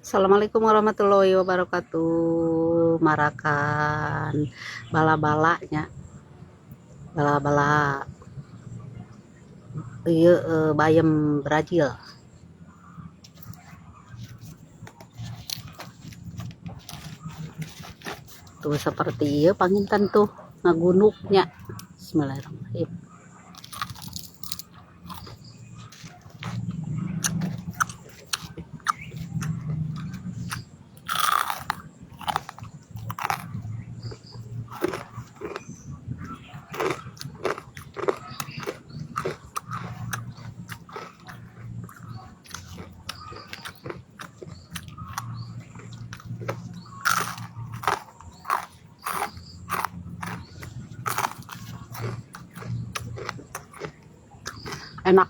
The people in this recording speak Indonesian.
Assalamualaikum warahmatullahi wabarakatuh. Marakan bala-balanya, bala-bala iya bayam Brazil. Tuh seperti iya panginten tuh ngagunuknya. Bismillahirrahmanirrahim. Enak